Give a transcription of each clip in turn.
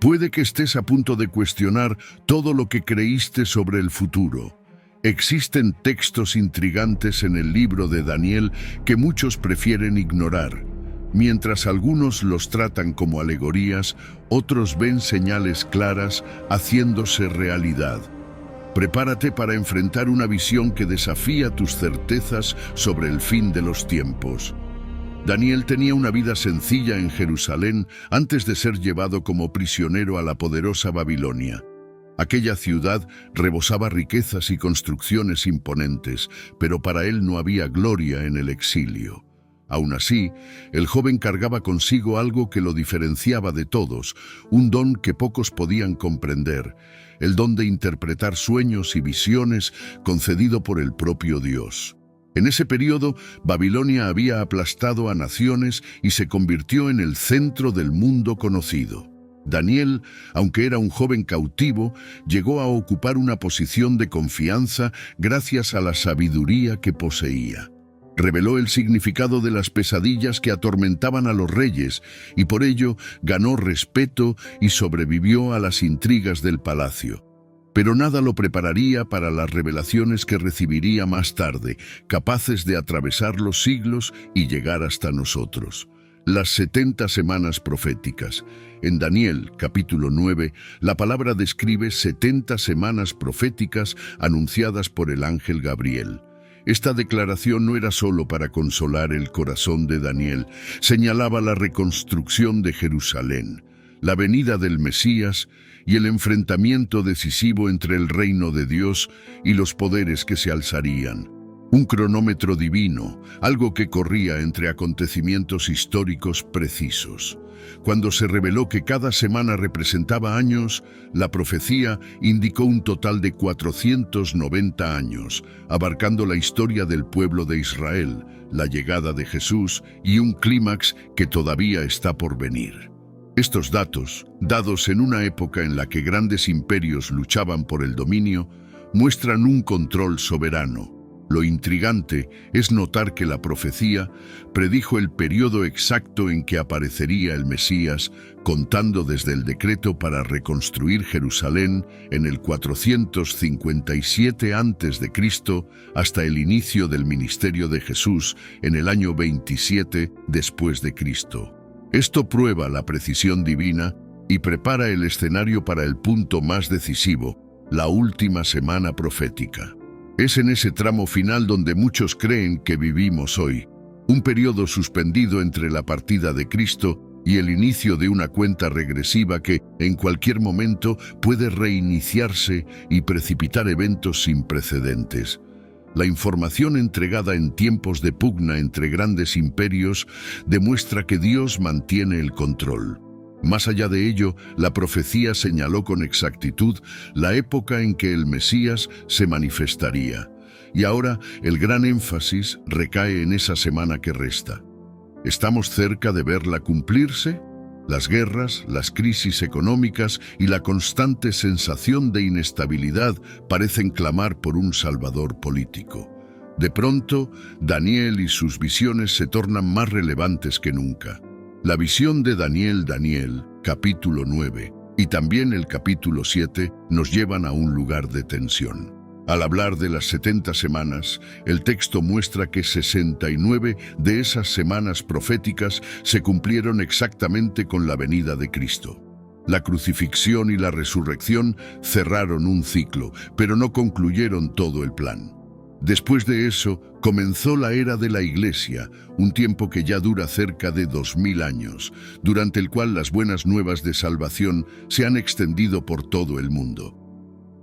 Puede que estés a punto de cuestionar todo lo que creíste sobre el futuro. Existen textos intrigantes en el libro de Daniel que muchos prefieren ignorar. Mientras algunos los tratan como alegorías, otros ven señales claras haciéndose realidad. Prepárate para enfrentar una visión que desafía tus certezas sobre el fin de los tiempos. Daniel tenía una vida sencilla en Jerusalén antes de ser llevado como prisionero a la poderosa Babilonia. Aquella ciudad rebosaba riquezas y construcciones imponentes, pero para él no había gloria en el exilio. Aún así, el joven cargaba consigo algo que lo diferenciaba de todos, un don que pocos podían comprender, el don de interpretar sueños y visiones concedido por el propio Dios. En ese periodo, Babilonia había aplastado a naciones y se convirtió en el centro del mundo conocido. Daniel, aunque era un joven cautivo, llegó a ocupar una posición de confianza gracias a la sabiduría que poseía. Reveló el significado de las pesadillas que atormentaban a los reyes y por ello ganó respeto y sobrevivió a las intrigas del palacio. Pero nada lo prepararía para las revelaciones que recibiría más tarde, capaces de atravesar los siglos y llegar hasta nosotros. Las 70 semanas proféticas. En Daniel, capítulo 9, la palabra describe 70 semanas proféticas anunciadas por el ángel Gabriel. Esta declaración no era solo para consolar el corazón de Daniel, señalaba la reconstrucción de Jerusalén, la venida del Mesías y el enfrentamiento decisivo entre el reino de Dios y los poderes que se alzarían. Un cronómetro divino, algo que corría entre acontecimientos históricos precisos. Cuando se reveló que cada semana representaba años, la profecía indicó un total de 490 años, abarcando la historia del pueblo de Israel, la llegada de Jesús y un clímax que todavía está por venir. Estos datos, dados en una época en la que grandes imperios luchaban por el dominio, muestran un control soberano. Lo intrigante es notar que la profecía predijo el periodo exacto en que aparecería el Mesías, contando desde el decreto para reconstruir Jerusalén en el 457 a.C. hasta el inicio del ministerio de Jesús en el año 27 después de Cristo. Esto prueba la precisión divina y prepara el escenario para el punto más decisivo, la última semana profética. Es en ese tramo final donde muchos creen que vivimos hoy, un periodo suspendido entre la partida de Cristo y el inicio de una cuenta regresiva que, en cualquier momento, puede reiniciarse y precipitar eventos sin precedentes. La información entregada en tiempos de pugna entre grandes imperios demuestra que Dios mantiene el control. Más allá de ello, la profecía señaló con exactitud la época en que el Mesías se manifestaría. Y ahora el gran énfasis recae en esa semana que resta. ¿Estamos cerca de verla cumplirse? Las guerras, las crisis económicas y la constante sensación de inestabilidad parecen clamar por un salvador político. De pronto, Daniel y sus visiones se tornan más relevantes que nunca. La visión de Daniel, capítulo 9, y también el capítulo 7 nos llevan a un lugar de tensión. Al hablar de las 70 semanas, el texto muestra que 69 de esas semanas proféticas se cumplieron exactamente con la venida de Cristo. La crucifixión y la resurrección cerraron un ciclo, pero no concluyeron todo el plan. Después de eso, comenzó la era de la Iglesia, un tiempo que ya dura cerca de 2000 años, durante el cual las buenas nuevas de salvación se han extendido por todo el mundo.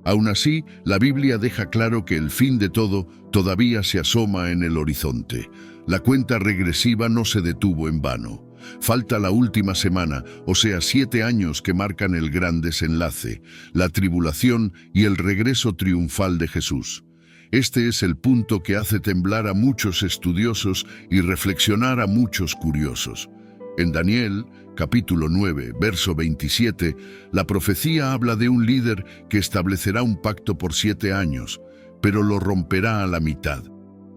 Aún así, la Biblia deja claro que el fin de todo todavía se asoma en el horizonte. La cuenta regresiva no se detuvo en vano. Falta la última semana, o sea, 7 años que marcan el gran desenlace, la tribulación y el regreso triunfal de Jesús. Este es el punto que hace temblar a muchos estudiosos y reflexionar a muchos curiosos. En Daniel, capítulo 9, verso 27, la profecía habla de un líder que establecerá un pacto por 7 años, pero lo romperá a la mitad.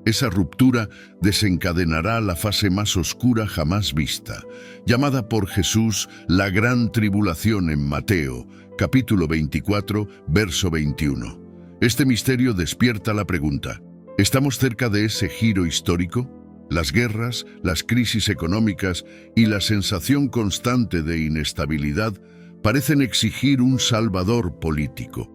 Esa ruptura desencadenará la fase más oscura jamás vista, llamada por Jesús la Gran Tribulación en Mateo, capítulo 24, verso 21. Este misterio despierta la pregunta: ¿estamos cerca de ese giro histórico? Las guerras, las crisis económicas y la sensación constante de inestabilidad parecen exigir un salvador político.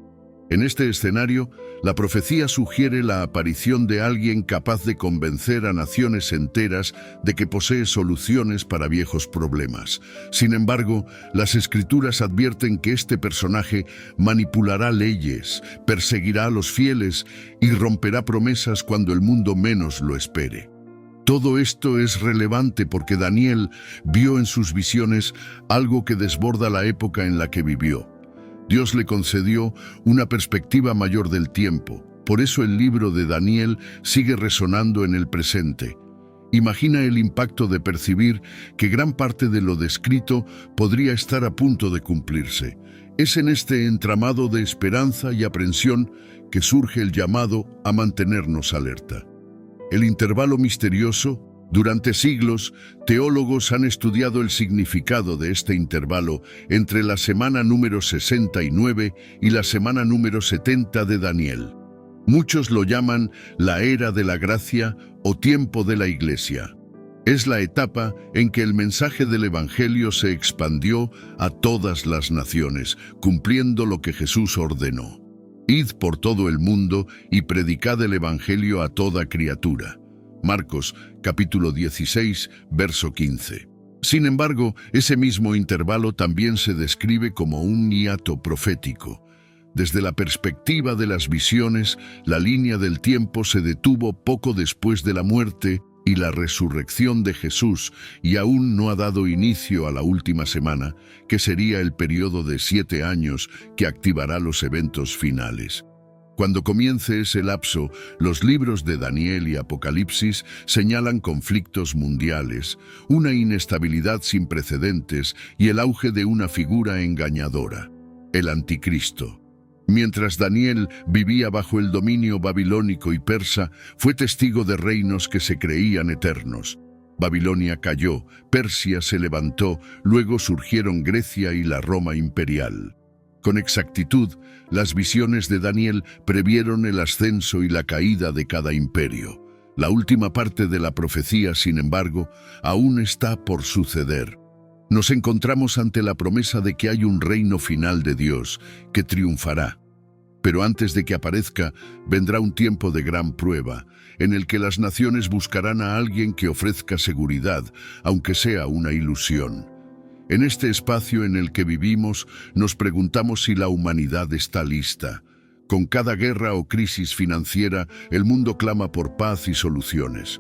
En este escenario, la profecía sugiere la aparición de alguien capaz de convencer a naciones enteras de que posee soluciones para viejos problemas. Sin embargo, las Escrituras advierten que este personaje manipulará leyes, perseguirá a los fieles y romperá promesas cuando el mundo menos lo espere. Todo esto es relevante porque Daniel vio en sus visiones algo que desborda la época en la que vivió. Dios le concedió una perspectiva mayor del tiempo. Por eso el libro de Daniel sigue resonando en el presente. Imagina el impacto de percibir que gran parte de lo descrito podría estar a punto de cumplirse. Es en este entramado de esperanza y aprensión que surge el llamado a mantenernos alerta. El intervalo misterioso. Durante siglos, teólogos han estudiado el significado de este intervalo entre la semana número 69 y la semana número 70 de Daniel. Muchos lo llaman la era de la gracia o tiempo de la Iglesia. Es la etapa en que el mensaje del Evangelio se expandió a todas las naciones, cumpliendo lo que Jesús ordenó: id por todo el mundo y predicad el Evangelio a toda criatura. Marcos, capítulo 16, verso 15. Sin embargo, ese mismo intervalo también se describe como un hiato profético. Desde la perspectiva de las visiones, la línea del tiempo se detuvo poco después de la muerte y la resurrección de Jesús, y aún no ha dado inicio a la última semana, que sería el periodo de 7 años que activará los eventos finales. Cuando comience ese lapso, los libros de Daniel y Apocalipsis señalan conflictos mundiales, una inestabilidad sin precedentes y el auge de una figura engañadora: el Anticristo. Mientras Daniel vivía bajo el dominio babilónico y persa, fue testigo de reinos que se creían eternos. Babilonia cayó, Persia se levantó, luego surgieron Grecia y la Roma imperial. Con exactitud, las visiones de Daniel previeron el ascenso y la caída de cada imperio. La última parte de la profecía, sin embargo, aún está por suceder. Nos encontramos ante la promesa de que hay un reino final de Dios que triunfará. Pero antes de que aparezca, vendrá un tiempo de gran prueba, en el que las naciones buscarán a alguien que ofrezca seguridad, aunque sea una ilusión. En este espacio en el que vivimos, nos preguntamos si la humanidad está lista. Con cada guerra o crisis financiera, el mundo clama por paz y soluciones.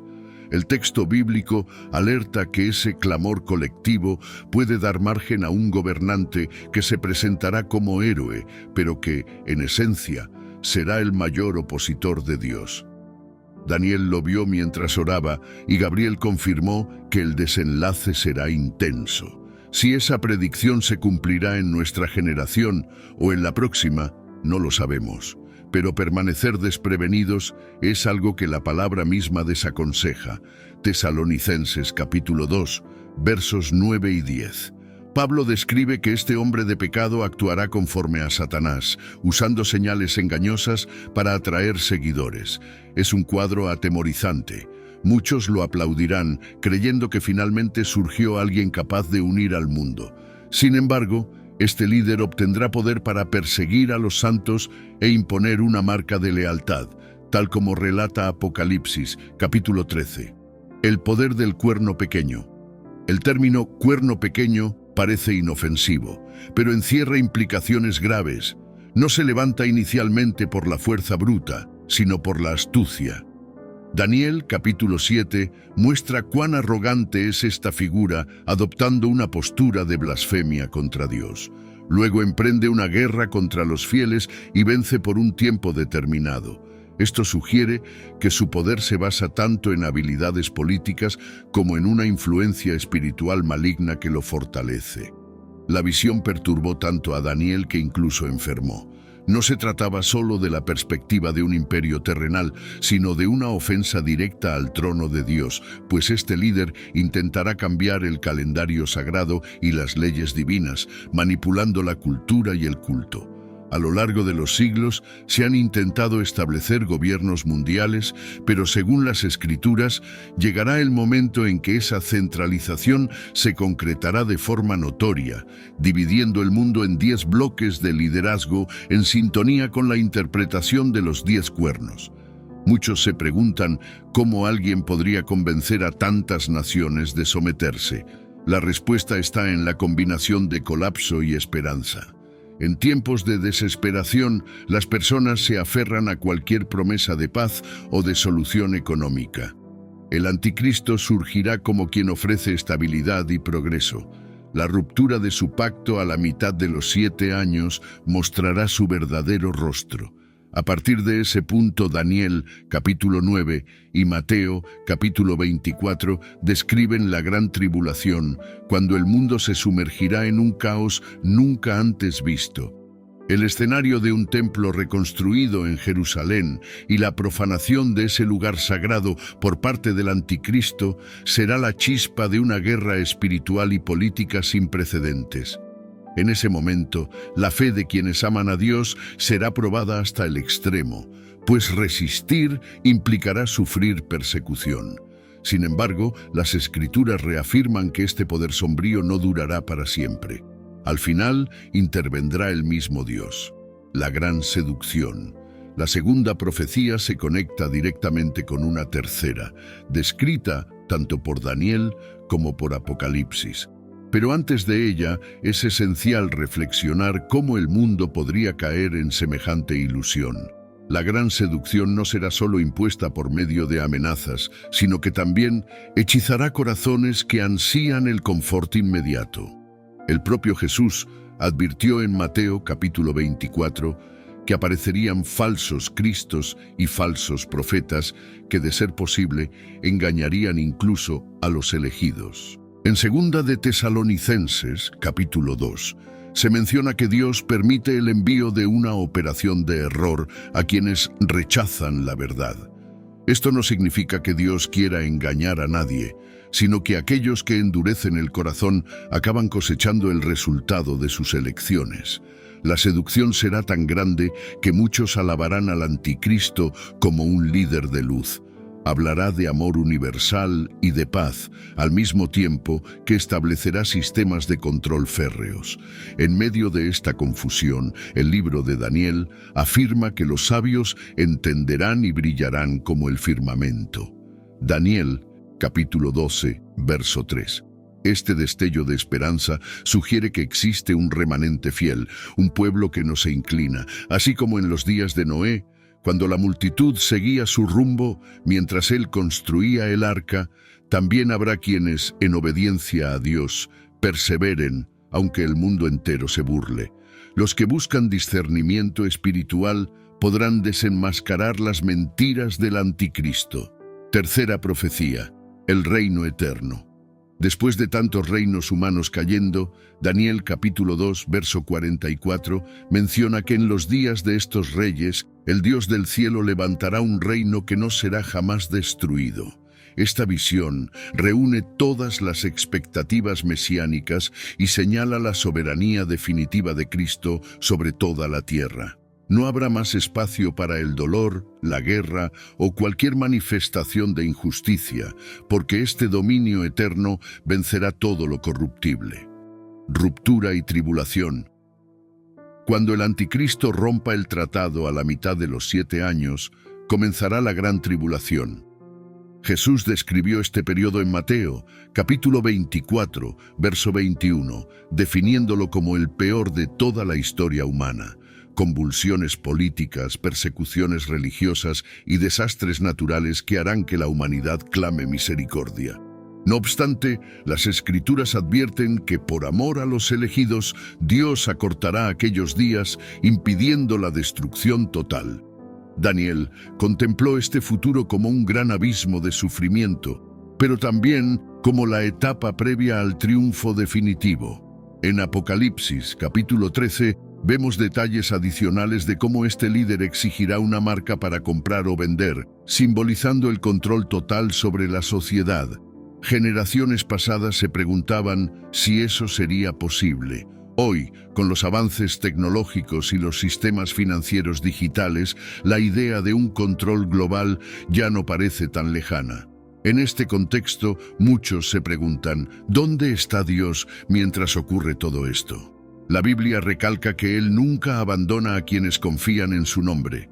El texto bíblico alerta que ese clamor colectivo puede dar margen a un gobernante que se presentará como héroe, pero que, en esencia, será el mayor opositor de Dios. Daniel lo vio mientras oraba y Gabriel confirmó que el desenlace será intenso. Si esa predicción se cumplirá en nuestra generación o en la próxima, no lo sabemos. Pero permanecer desprevenidos es algo que la palabra misma desaconseja. Tesalonicenses capítulo 2, versos 9 y 10. Pablo describe que este hombre de pecado actuará conforme a Satanás, usando señales engañosas para atraer seguidores. Es un cuadro atemorizante. Muchos lo aplaudirán, creyendo que finalmente surgió alguien capaz de unir al mundo. Sin embargo, este líder obtendrá poder para perseguir a los santos e imponer una marca de lealtad, tal como relata Apocalipsis, capítulo 13. El poder del cuerno pequeño. El término cuerno pequeño parece inofensivo, pero encierra implicaciones graves. No se levanta inicialmente por la fuerza bruta, sino por la astucia. Daniel, capítulo 7, muestra cuán arrogante es esta figura, adoptando una postura de blasfemia contra Dios. Luego emprende una guerra contra los fieles y vence por un tiempo determinado. Esto sugiere que su poder se basa tanto en habilidades políticas como en una influencia espiritual maligna que lo fortalece. La visión perturbó tanto a Daniel que incluso enfermó. No se trataba solo de la perspectiva de un imperio terrenal, sino de una ofensa directa al trono de Dios, pues este líder intentará cambiar el calendario sagrado y las leyes divinas, manipulando la cultura y el culto. A lo largo de los siglos se han intentado establecer gobiernos mundiales, pero según las Escrituras, llegará el momento en que esa centralización se concretará de forma notoria, dividiendo el mundo en 10 bloques de liderazgo en sintonía con la interpretación de los 10 cuernos. Muchos se preguntan cómo alguien podría convencer a tantas naciones de someterse. La respuesta está en la combinación de colapso y esperanza. En tiempos de desesperación, las personas se aferran a cualquier promesa de paz o de solución económica. El anticristo surgirá como quien ofrece estabilidad y progreso. La ruptura de su pacto a la mitad de los 7 años mostrará su verdadero rostro. A partir de ese punto, Daniel, capítulo 9, y Mateo, capítulo 24, describen la gran tribulación, cuando el mundo se sumergirá en un caos nunca antes visto. El escenario de un templo reconstruido en Jerusalén y la profanación de ese lugar sagrado por parte del anticristo será la chispa de una guerra espiritual y política sin precedentes. En ese momento, la fe de quienes aman a Dios será probada hasta el extremo, pues resistir implicará sufrir persecución. Sin embargo, las Escrituras reafirman que este poder sombrío no durará para siempre. Al final, intervendrá el mismo Dios. La gran seducción. La segunda profecía se conecta directamente con una tercera, descrita tanto por Daniel como por Apocalipsis. Pero antes de ella, es esencial reflexionar cómo el mundo podría caer en semejante ilusión. La gran seducción no será solo impuesta por medio de amenazas, sino que también hechizará corazones que ansían el confort inmediato. El propio Jesús advirtió en Mateo capítulo 24 que aparecerían falsos cristos y falsos profetas que, de ser posible, engañarían incluso a los elegidos. En 2 de Tesalonicenses, capítulo 2, se menciona que Dios permite el envío de una operación de error a quienes rechazan la verdad. Esto no significa que Dios quiera engañar a nadie, sino que aquellos que endurecen el corazón acaban cosechando el resultado de sus elecciones. La seducción será tan grande que muchos alabarán al anticristo como un líder de luz. Hablará de amor universal y de paz, al mismo tiempo que establecerá sistemas de control férreos. En medio de esta confusión, el libro de Daniel afirma que los sabios entenderán y brillarán como el firmamento. Daniel, capítulo 12, verso 3. Este destello de esperanza sugiere que existe un remanente fiel, un pueblo que no se inclina, así como en los días de Noé, cuando la multitud seguía su rumbo mientras él construía el arca. También habrá quienes, en obediencia a Dios, perseveren, aunque el mundo entero se burle. Los que buscan discernimiento espiritual podrán desenmascarar las mentiras del anticristo. Tercera profecía, el reino eterno. Después de tantos reinos humanos cayendo, Daniel capítulo 2, verso 44, menciona que en los días de estos reyes, el Dios del cielo levantará un reino que no será jamás destruido. Esta visión reúne todas las expectativas mesiánicas y señala la soberanía definitiva de Cristo sobre toda la tierra. No habrá más espacio para el dolor, la guerra o cualquier manifestación de injusticia, porque este dominio eterno vencerá todo lo corruptible. Ruptura y tribulación. Cuando el anticristo rompa el tratado a la mitad de los 7 años, comenzará la gran tribulación. Jesús describió este periodo en Mateo, capítulo 24, verso 21, definiéndolo como el peor de toda la historia humana. Convulsiones políticas, persecuciones religiosas y desastres naturales que harán que la humanidad clame misericordia. No obstante, las Escrituras advierten que por amor a los elegidos, Dios acortará aquellos días, impidiendo la destrucción total. Daniel contempló este futuro como un gran abismo de sufrimiento, pero también como la etapa previa al triunfo definitivo. En Apocalipsis, capítulo 13, Vemos detalles adicionales de cómo este líder exigirá una marca para comprar o vender, simbolizando el control total sobre la sociedad. Generaciones pasadas se preguntaban si eso sería posible. Hoy, con los avances tecnológicos y los sistemas financieros digitales, la idea de un control global ya no parece tan lejana. En este contexto, muchos se preguntan, ¿dónde está Dios mientras ocurre todo esto? La Biblia recalca que Él nunca abandona a quienes confían en su nombre.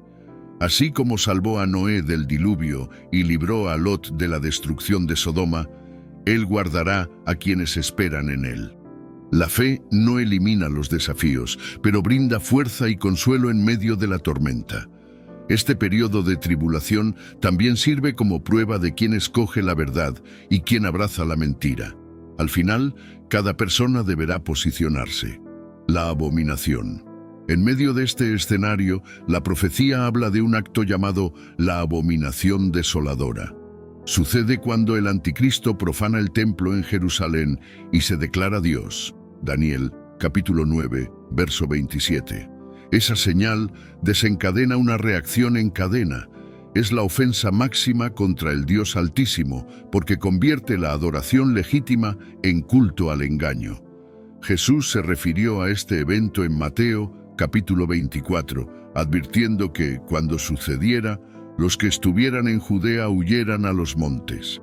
Así como salvó a Noé del diluvio y libró a Lot de la destrucción de Sodoma, Él guardará a quienes esperan en Él. La fe no elimina los desafíos, pero brinda fuerza y consuelo en medio de la tormenta. Este periodo de tribulación también sirve como prueba de quién escoge la verdad y quién abraza la mentira. Al final, cada persona deberá posicionarse. La abominación. En medio de este escenario, la profecía habla de un acto llamado la abominación desoladora. Sucede cuando el anticristo profana el templo en Jerusalén y se declara Dios. Daniel, capítulo 9, verso 27. Esa señal desencadena una reacción en cadena. Es la ofensa máxima contra el Dios Altísimo, porque convierte la adoración legítima en culto al engaño. Jesús se refirió a este evento en Mateo, capítulo 24, advirtiendo que, cuando sucediera, los que estuvieran en Judea huyeran a los montes.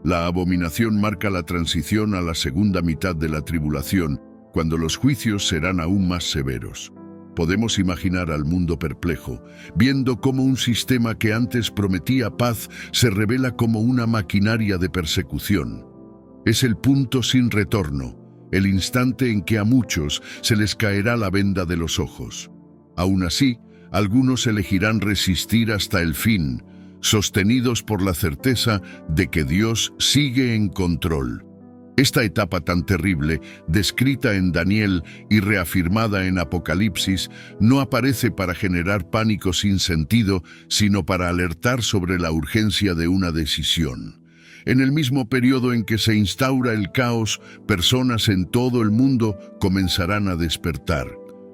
La abominación marca la transición a la segunda mitad de la tribulación, cuando los juicios serán aún más severos. Podemos imaginar al mundo perplejo, viendo cómo un sistema que antes prometía paz se revela como una maquinaria de persecución. Es el punto sin retorno, el instante en que a muchos se les caerá la venda de los ojos. Aún así, algunos elegirán resistir hasta el fin, sostenidos por la certeza de que Dios sigue en control. Esta etapa tan terrible, descrita en Daniel y reafirmada en Apocalipsis, no aparece para generar pánico sin sentido, sino para alertar sobre la urgencia de una decisión. En el mismo periodo en que se instaura el caos, personas en todo el mundo comenzarán a despertar.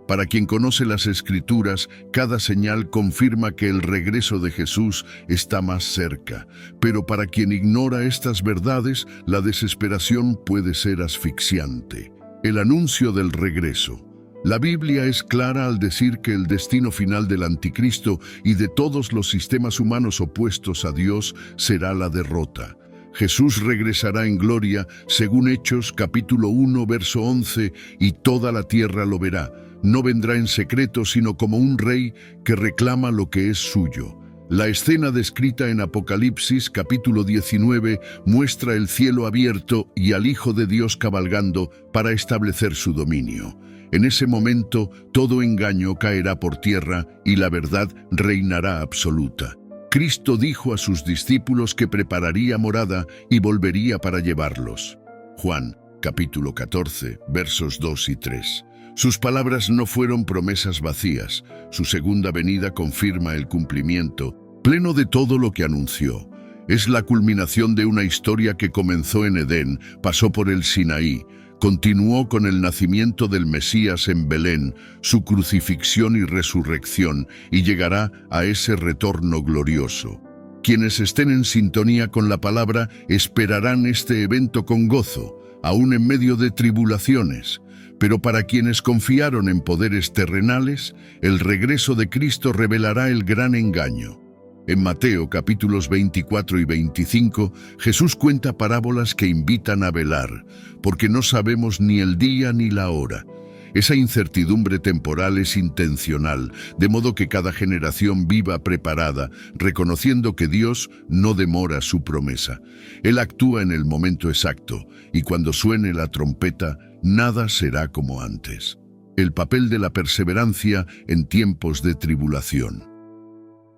Para quien conoce las Escrituras, cada señal confirma que el regreso de Jesús está más cerca. Pero para quien ignora estas verdades, la desesperación puede ser asfixiante. El anuncio del regreso. La Biblia es clara al decir que el destino final del anticristo y de todos los sistemas humanos opuestos a Dios será la derrota. Jesús regresará en gloria, según Hechos capítulo 1, verso 11, y toda la tierra lo verá. No vendrá en secreto, sino como un rey que reclama lo que es suyo. La escena descrita en Apocalipsis capítulo 19 muestra el cielo abierto y al Hijo de Dios cabalgando para establecer su dominio. En ese momento, todo engaño caerá por tierra y la verdad reinará absoluta. Cristo dijo a sus discípulos que prepararía morada y volvería para llevarlos. Juan, capítulo 14, versos 2 y 3. Sus palabras no fueron promesas vacías. Su segunda venida confirma el cumplimiento, pleno de todo lo que anunció. Es la culminación de una historia que comenzó en Edén, pasó por el Sinaí, continuó con el nacimiento del Mesías en Belén, su crucifixión y resurrección, y llegará a ese retorno glorioso. Quienes estén en sintonía con la palabra esperarán este evento con gozo, aún en medio de tribulaciones. Pero para quienes confiaron en poderes terrenales, el regreso de Cristo revelará el gran engaño. En Mateo capítulos 24 y 25, Jesús cuenta parábolas que invitan a velar, porque no sabemos ni el día ni la hora. Esa incertidumbre temporal es intencional, de modo que cada generación viva preparada, reconociendo que Dios no demora su promesa. Él actúa en el momento exacto, y cuando suene la trompeta, nada será como antes. El papel de la perseverancia en tiempos de tribulación.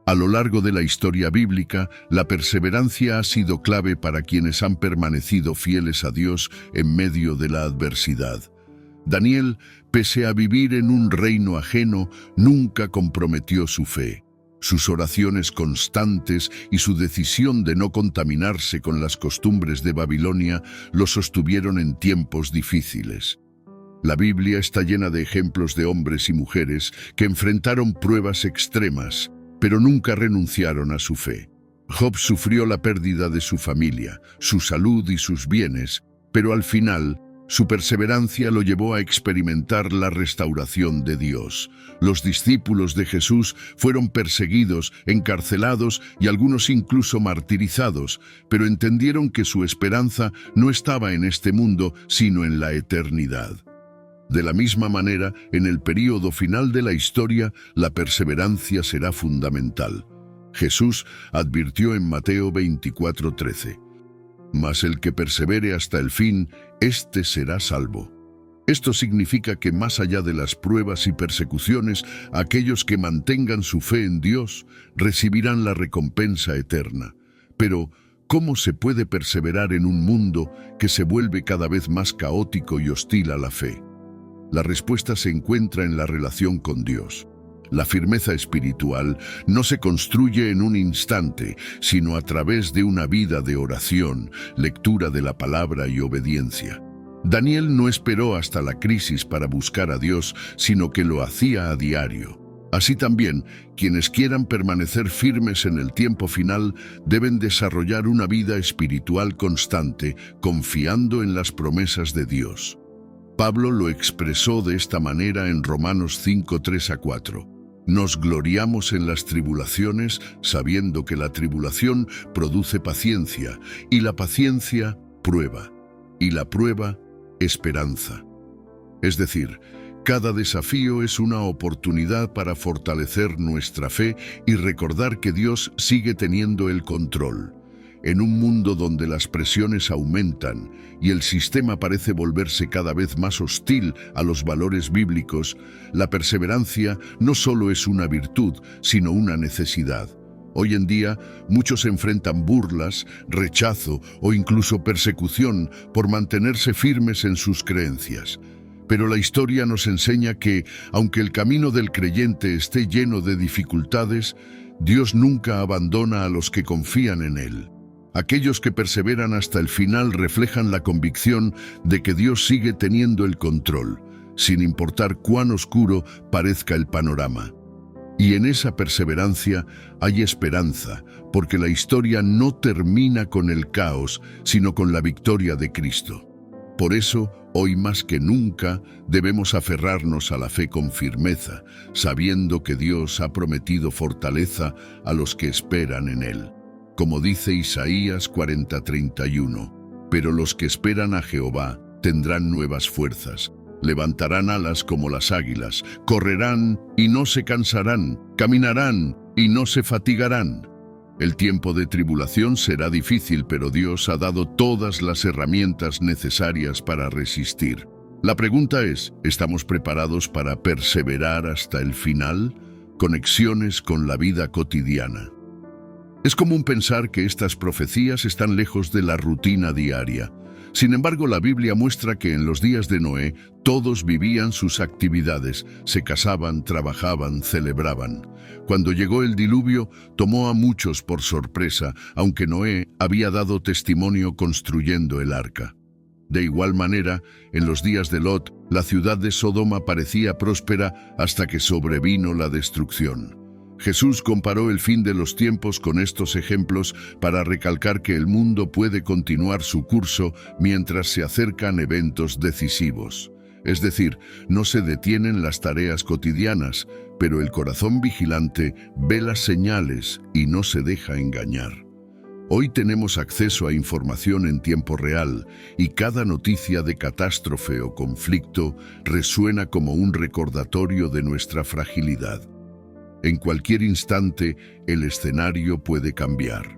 A lo largo de la historia bíblica, la perseverancia ha sido clave para quienes han permanecido fieles a Dios en medio de la adversidad. Daniel, pese a vivir en un reino ajeno, nunca comprometió su fe. Sus oraciones constantes y su decisión de no contaminarse con las costumbres de Babilonia lo sostuvieron en tiempos difíciles. La Biblia está llena de ejemplos de hombres y mujeres que enfrentaron pruebas extremas, pero nunca renunciaron a su fe. Job sufrió la pérdida de su familia, su salud y sus bienes, pero al final, su perseverancia lo llevó a experimentar la restauración de Dios. Los discípulos de Jesús fueron perseguidos, encarcelados y algunos incluso martirizados, pero entendieron que su esperanza no estaba en este mundo, sino en la eternidad. De la misma manera, en el período final de la historia, la perseverancia será fundamental. Jesús advirtió en Mateo 24:13. Mas el que persevere hasta el fin, éste será salvo. Esto significa que más allá de las pruebas y persecuciones, aquellos que mantengan su fe en Dios recibirán la recompensa eterna. Pero, ¿cómo se puede perseverar en un mundo que se vuelve cada vez más caótico y hostil a la fe? La respuesta se encuentra en la relación con Dios. La firmeza espiritual no se construye en un instante, sino a través de una vida de oración, lectura de la palabra y obediencia. Daniel no esperó hasta la crisis para buscar a Dios, sino que lo hacía a diario. Así también, quienes quieran permanecer firmes en el tiempo final deben desarrollar una vida espiritual constante, confiando en las promesas de Dios. Pablo lo expresó de esta manera en Romanos 5:3-4. Nos gloriamos en las tribulaciones, sabiendo que la tribulación produce paciencia, y la paciencia, prueba, y la prueba, esperanza. Es decir, cada desafío es una oportunidad para fortalecer nuestra fe y recordar que Dios sigue teniendo el control. En un mundo donde las presiones aumentan y el sistema parece volverse cada vez más hostil a los valores bíblicos, la perseverancia no solo es una virtud, sino una necesidad. Hoy en día, muchos enfrentan burlas, rechazo o incluso persecución por mantenerse firmes en sus creencias. Pero la historia nos enseña que, aunque el camino del creyente esté lleno de dificultades, Dios nunca abandona a los que confían en Él. Aquellos que perseveran hasta el final reflejan la convicción de que Dios sigue teniendo el control, sin importar cuán oscuro parezca el panorama. Y en esa perseverancia hay esperanza, porque la historia no termina con el caos, sino con la victoria de Cristo. Por eso, hoy más que nunca, debemos aferrarnos a la fe con firmeza, sabiendo que Dios ha prometido fortaleza a los que esperan en Él. Como dice Isaías 40:31, pero los que esperan a Jehová tendrán nuevas fuerzas, levantarán alas como las águilas, correrán y no se cansarán, caminarán y no se fatigarán. El tiempo de tribulación será difícil, pero Dios ha dado todas las herramientas necesarias para resistir. La pregunta es, ¿estamos preparados para perseverar hasta el final? Conexiones con la vida cotidiana. Es común pensar que estas profecías están lejos de la rutina diaria. Sin embargo, la Biblia muestra que en los días de Noé, todos vivían sus actividades, se casaban, trabajaban, celebraban. Cuando llegó el diluvio, tomó a muchos por sorpresa, aunque Noé había dado testimonio construyendo el arca. De igual manera, en los días de Lot, la ciudad de Sodoma parecía próspera hasta que sobrevino la destrucción. Jesús comparó el fin de los tiempos con estos ejemplos para recalcar que el mundo puede continuar su curso mientras se acercan eventos decisivos. Es decir, no se detienen las tareas cotidianas, pero el corazón vigilante ve las señales y no se deja engañar. Hoy tenemos acceso a información en tiempo real y cada noticia de catástrofe o conflicto resuena como un recordatorio de nuestra fragilidad. En cualquier instante, el escenario puede cambiar.